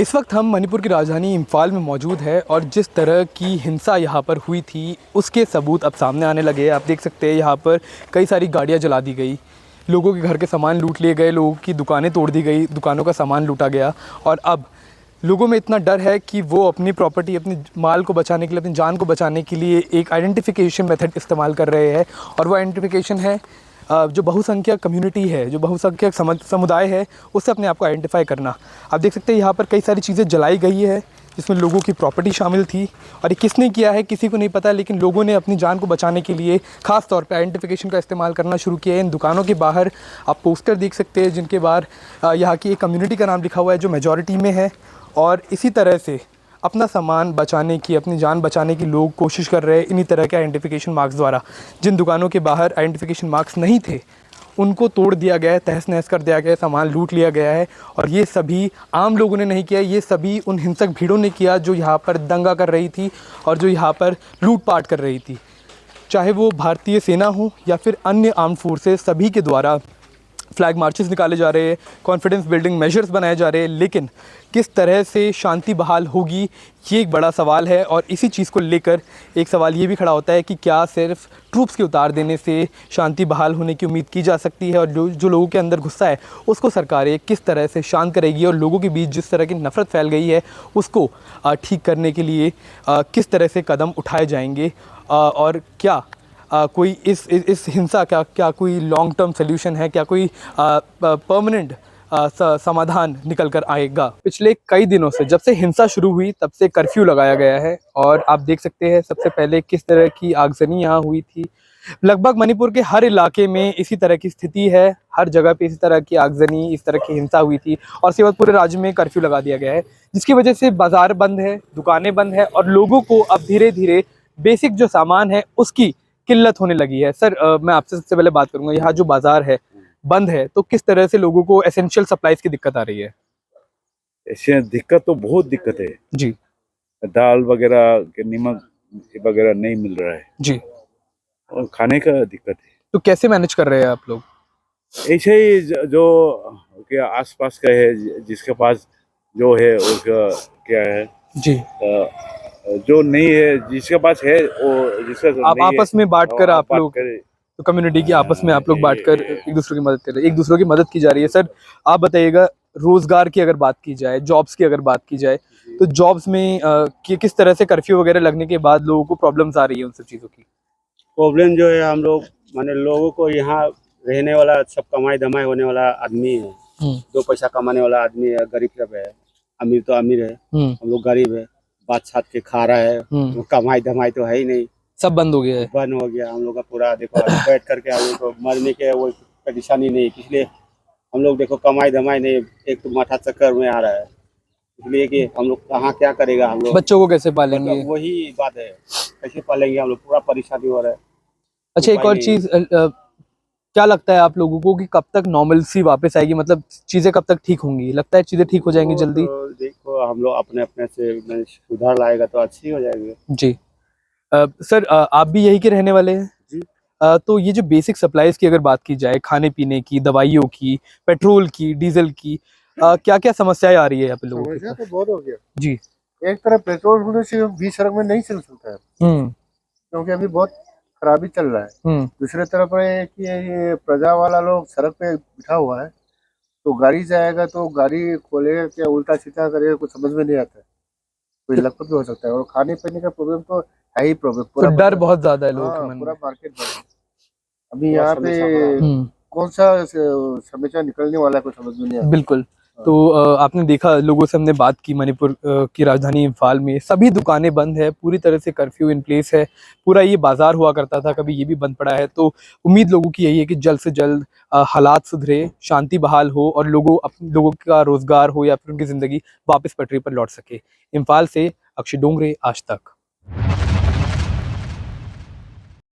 इस वक्त हम मणिपुर की राजधानी इम्फाल में मौजूद है और जिस तरह की हिंसा यहाँ पर हुई थी उसके सबूत अब सामने आने लगे हैं। आप देख सकते हैं यहाँ पर कई सारी गाड़ियाँ जला दी गई, लोगों के घर के सामान लूट लिए गए, लोगों की दुकानें तोड़ दी गई, दुकानों का सामान लूटा गया। और अब लोगों में इतना डर है कि वो अपनी प्रॉपर्टी, अपनी माल को बचाने के लिए, अपनी जान को बचाने के लिए एक आइडेंटिफिकेशन मेथड इस्तेमाल कर रहे हैं। और वो आइडेंटिफिकेशन है जो बहुसंख्यक कम्युनिटी है, जो बहुसंख्यक समुदाय है, उससे अपने आप को आइडेंटिफाई करना। आप देख सकते हैं यहाँ पर कई सारी चीज़ें जलाई गई है जिसमें लोगों की प्रॉपर्टी शामिल थी। और ये किसने किया है किसी को नहीं पता, लेकिन लोगों ने अपनी जान को बचाने के लिए ख़ास तौर पे आइडेंटिफिकेशन का इस्तेमाल करना शुरू किया है। इन दुकानों के बाहर आप पोस्टर देख सकते हैं जिनके बाहर यहाँ की एक कम्युनिटी का नाम लिखा हुआ है जो मेजॉरिटी में है। और इसी तरह से अपना सामान बचाने की, अपनी जान बचाने की लोग कोशिश कर रहे हैं इन्हीं तरह के आइडेंटिफिकेशन मार्क्स द्वारा। जिन दुकानों के बाहर आइडेंटिफिकेशन मार्क्स नहीं थे उनको तोड़ दिया गया है, तहस नहस कर दिया गया है, सामान लूट लिया गया है। और ये सभी आम लोगों ने नहीं किया, ये सभी उन हिंसक भीड़ों ने किया जो यहाँ पर दंगा कर रही थी और जो यहाँ पर लूटपाट कर रही थी। चाहे वो भारतीय सेना हो या फिर अन्य आर्म्ड फोर्सेस, सभी के द्वारा फ्लैग मार्चेस निकाले जा रहे हैं, कॉन्फिडेंस बिल्डिंग मेजर्स बनाए जा रहे हैं। लेकिन किस तरह से शांति बहाल होगी ये एक बड़ा सवाल है। और इसी चीज़ को लेकर एक सवाल ये भी खड़ा होता है कि क्या सिर्फ ट्रूप्स के उतार देने से शांति बहाल होने की उम्मीद की जा सकती है, और जो लोगों के अंदर गुस्सा है उसको सरकारें किस तरह से शांत करेगी, और लोगों के बीच जिस तरह की नफ़रत फैल गई है उसको ठीक करने के लिए किस तरह से कदम उठाए जाएंगे, और क्या कोई इस हिंसा क्या कोई लॉन्ग टर्म सल्यूशन है, क्या कोई परमानेंट समाधान निकल कर आएगा। पिछले कई दिनों से, जब से हिंसा शुरू हुई तब से कर्फ्यू लगाया गया है। और आप देख सकते हैं सबसे पहले किस तरह की आगजनी यहाँ हुई थी। लगभग मणिपुर के हर इलाके में इसी तरह की स्थिति है, हर जगह पे इसी तरह की आगजनी, इस तरह की हिंसा हुई थी। और उसके बाद पूरे राज्य में कर्फ्यू लगा दिया गया है जिसकी वजह से बाजार बंद है, दुकानें बंद है और लोगों को अब धीरे धीरे बेसिक जो सामान है उसकी किल्लत होने लगी है। सर मैं आपसे सबसे पहले बात करूंगा, यहाँ जो बाजार है बंद है तो किस तरह से लोगों को एसेंशियल सप्लाईज की दिक्कत आ रही है? ऐसे दिक्कत तो बहुत दिक्कत है जी दाल वगैरह के नमक वगैरह नहीं मिल रहा है जी। और खाने का दिक्कत है। तो कैसे मैनेज कर रहे हैं आप लोग? ऐसे ही जो के आसपास का है जिसके पास जो है उसका क्या है जी, जो नहीं है जिसके पास है वो जिसका आप नहीं आपस में बांट कर है, आप बात लोग, करे। तो कम्युनिटी की आपस में आप लोग बांटकर एक दूसरे की मदद कर रहे हैं, एक दूसरे की मदद की जा रही है। सर आप बताइएगा, रोजगार की अगर बात की जाए, जॉब्स की अगर बात की जाए, तो जॉब्स में किस तरह से कर्फ्यू वगैरह लगने के बाद लोगों को प्रॉब्लम्स आ रही है उन सब चीज़ों की? प्रॉब्लम जो है हम लोग माने लोगों को यहाँ रहने वाला सब कमाई धमाई होने वाला आदमी है, दो पैसा कमाने वाला आदमी है, गरीब सब है, अमीर तो अमीर है, हम लोग गरीब है, बात छात के खा रहा है, तो कमाई धमाई तो है ही नहीं, सब बंद हो गया है। बंद हो गया हम लोग का पूरा। देखो बैठ करके हम लोग को मरने के वो परेशानी नहीं, इसलिए हम लोग देखो कमाई धमाई नहीं, एक तो माथा चक्कर में आ रहा है, इसलिए कि हम लोग कहाँ क्या करेगा, हम लोग बच्चों को कैसे पालेंगे? वही बात है, कैसे पालेंगे हम लोग, पूरा परेशानी हो रहा है। अच्छा, एक और चीज, क्या लगता है आप लोगों को कि कब तक नॉर्मलसी वापस आएगी, मतलब चीजें कब तक ठीक होंगी? लगता है चीजें ठीक हो जाएंगी जल्दी? तो देखो हम लोग अपने अपने से सुधार लाएगा तो अच्छी हो जाएगी जी। सर आप भी यही के रहने वाले हैं जी। तो ये जो बेसिक सप्लाईज की अगर बात की जाए, खाने पीने की, दवाइयों की, पेट्रोल की, डीजल की, क्या क्या समस्याएं आ रही है यहाँ पे लोगों समस्या को? तो बहुत हो गया जी। एक तरफ पेट्रोल होने से बीच सड़क में नहीं चल सकता है क्योंकि अभी बहुत खराबी चल रहा है। दूसरे तरफ है कि ये प्रजा वाला लोग सड़क पे बिठा हुआ है, तो गाड़ी जाएगा तो गाड़ी खोलेगा क्या उल्टा सीधा करेगा, कुछ समझ में नहीं आता है, कोई लखपत भी हो सकता है। और खाने पीने का प्रॉब्लम तो है ही प्रॉब्लम, तो डर बहुत ज्यादा है लोगों के हाँ, मन पूरा में। मार्केट बंद है। अभी यहाँ पे कौन सा समस्या निकलने वाला है कुछ समझ में नहीं आता। बिल्कुल। तो आपने देखा, लोगों से हमने बात की, मणिपुर की राजधानी इम्फाल में सभी दुकानें बंद है, पूरी तरह से कर्फ्यू इन प्लेस है। पूरा ये बाजार हुआ करता था, कभी ये भी बंद पड़ा है। तो उम्मीद लोगों की यही है कि जल्द से जल्द हालात सुधरे, शांति बहाल हो और लोगों का रोजगार हो या फिर उनकी जिंदगी वापस पटरी पर लौट सके। इम्फाल से अक्षय डोंगरे, आज तक।